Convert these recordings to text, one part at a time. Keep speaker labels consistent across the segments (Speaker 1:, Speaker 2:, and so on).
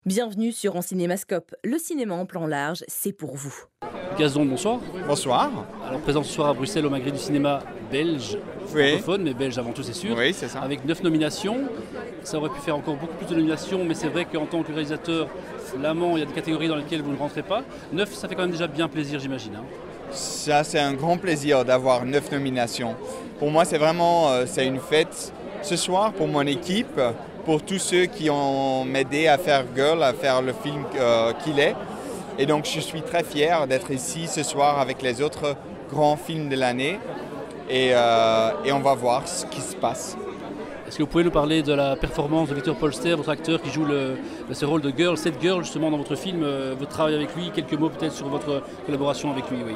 Speaker 1: Bienvenue sur En Cinémascope. Le cinéma en plan large, c'est pour vous.
Speaker 2: Gazon, bonsoir.
Speaker 3: Bonsoir.
Speaker 2: Alors présent ce soir à Bruxelles au Maghreb du cinéma belge, francophone, mais belge avant tout c'est sûr.
Speaker 3: Oui, c'est ça.
Speaker 2: Avec 9 nominations. Ça aurait pu faire encore beaucoup plus de nominations, mais c'est vrai qu'en tant que réalisateur flamand, il y a des catégories dans lesquelles vous ne rentrez pas. 9, ça fait quand même déjà bien plaisir, j'imagine.
Speaker 3: Ça, c'est un grand plaisir d'avoir 9 nominations. Pour moi, c'est vraiment c'est une fête ce soir pour mon équipe, pour tous ceux qui ont m'aidé à faire Girl, à faire le film qu'il est. Et donc, je suis très fier d'être ici ce soir avec les autres grands films de l'année. Et on va voir ce qui se passe.
Speaker 2: Est-ce que vous pouvez nous parler de la performance de Victor Polster, votre acteur qui joue ce rôle de Girl, cette Girl justement dans votre film, votre travail avec lui, quelques mots peut-être sur votre collaboration avec lui, oui.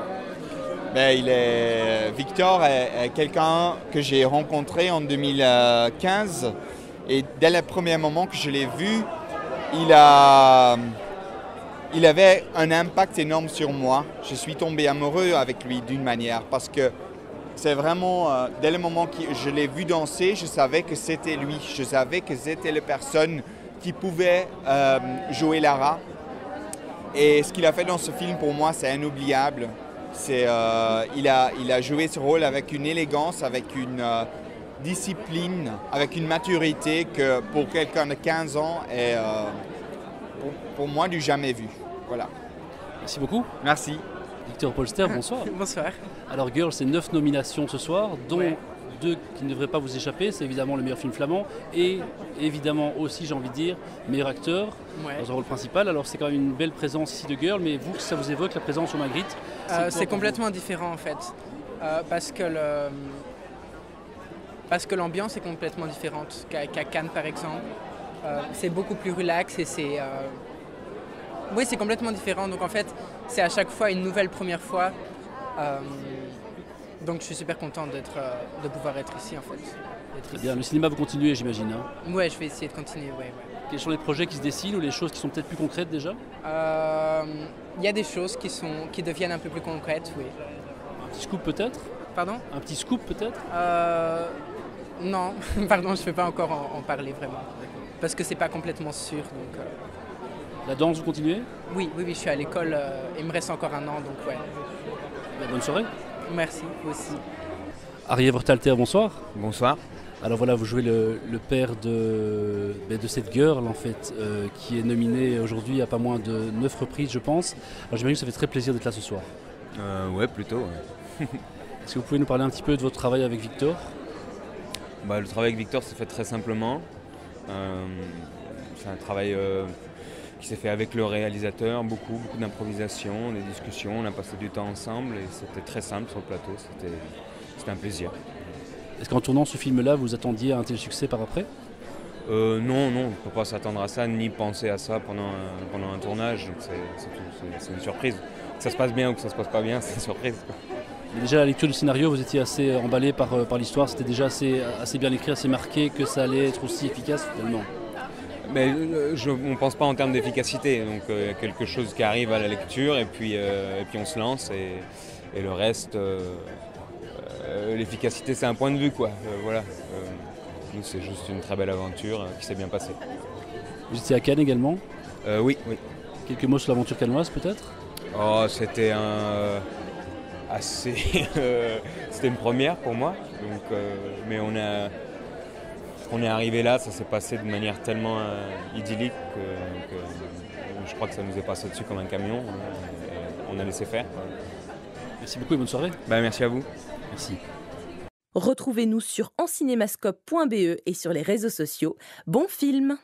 Speaker 3: Victor est quelqu'un que j'ai rencontré en 2015 et dès le premier moment que je l'ai vu, il avait un impact énorme sur moi. Je suis tombé amoureux avec lui d'une manière parce que c'est vraiment, dès le moment que je l'ai vu danser, je savais que c'était lui. Je savais que c'était la personne qui pouvait jouer Lara. Et ce qu'il a fait dans ce film, pour moi, c'est inoubliable. Il a joué ce rôle avec une élégance, avec une discipline, avec une maturité que pour quelqu'un de 15 ans est pour moi du jamais vu. Voilà.
Speaker 2: Merci beaucoup.
Speaker 3: Merci.
Speaker 2: Victor Polster, bonsoir.
Speaker 4: Bonsoir.
Speaker 2: Alors Girl, c'est 9 nominations ce soir, dont 2 qui ne devraient pas vous échapper. C'est évidemment le meilleur film flamand et évidemment aussi, j'ai envie de dire, meilleur acteur dans un rôle principal. Alors c'est quand même une belle présence ici de Girl, mais vous, ça vous évoque la présence sur Magritte?
Speaker 4: C'est complètement différent en fait, parce que l'ambiance est complètement différente qu'à Cannes par exemple. C'est beaucoup plus relax et c'est... Oui, c'est complètement différent. Donc en fait, c'est à chaque fois une nouvelle première fois. Donc je suis super content de pouvoir être ici en fait.
Speaker 2: Très bien. Le cinéma vous continuez, j'imagine.
Speaker 4: Ouais, je vais essayer de continuer. Ouais.
Speaker 2: Quels sont les projets qui se dessinent ou les choses qui sont peut-être plus concrètes déjà?
Speaker 4: Il y a des choses qui deviennent un peu plus concrètes, oui.
Speaker 2: Un petit scoop peut-être?
Speaker 4: Pardon?
Speaker 2: Un petit scoop peut-être?
Speaker 4: Non, pardon, je ne peux pas encore en parler vraiment. Parce que c'est pas complètement sûr. Donc,
Speaker 2: La danse, vous continuez?
Speaker 4: Oui, je suis à l'école. Il me reste encore un an, donc ouais.
Speaker 2: Bonne soirée.
Speaker 4: Merci, vous aussi.
Speaker 2: Arié Vortalter, bonsoir.
Speaker 5: Bonsoir.
Speaker 2: Alors voilà, vous jouez le père de cette girl en fait, qui est nominée aujourd'hui à pas moins de 9 reprises, je pense. Alors j'imagine que ça fait très plaisir d'être là ce soir.
Speaker 5: Ouais, plutôt. Ouais.
Speaker 2: Est-ce que vous pouvez nous parler un petit peu de votre travail avec Victor?
Speaker 5: Le travail avec Victor s'est fait très simplement. C'est un travail qui s'est fait avec le réalisateur, beaucoup d'improvisation, des discussions. On a passé du temps ensemble et c'était très simple sur le plateau. C'était un plaisir.
Speaker 2: Est-ce qu'en tournant ce film-là, vous attendiez à un tel succès par après?
Speaker 5: Non, on ne peut pas s'attendre à ça, ni penser à ça pendant un tournage. C'est une surprise. Que ça se passe bien ou que ça se passe pas bien, c'est une surprise.
Speaker 2: Mais déjà à la lecture du scénario, vous étiez assez emballé par l'histoire, c'était déjà assez bien écrit, assez marqué que ça allait être aussi efficace finalement.
Speaker 5: Mais on ne pense pas en termes d'efficacité, donc quelque chose qui arrive à la lecture et puis on se lance et le reste, l'efficacité c'est un point de vue quoi. Voilà. Nous c'est juste une très belle aventure qui s'est bien passée.
Speaker 2: Vous étiez à Cannes également?
Speaker 5: Oui.
Speaker 2: Quelques mots sur l'aventure cannoise peut-être?
Speaker 5: C'était c'était une première pour moi, donc, mais on est arrivé là, ça s'est passé de manière tellement idyllique que je crois que ça nous est passé dessus comme un camion. On a laissé faire.
Speaker 2: Merci beaucoup et bonne soirée.
Speaker 5: Merci à vous.
Speaker 2: Merci.
Speaker 1: Retrouvez-nous sur encinémascope.be et sur les réseaux sociaux. Bon film!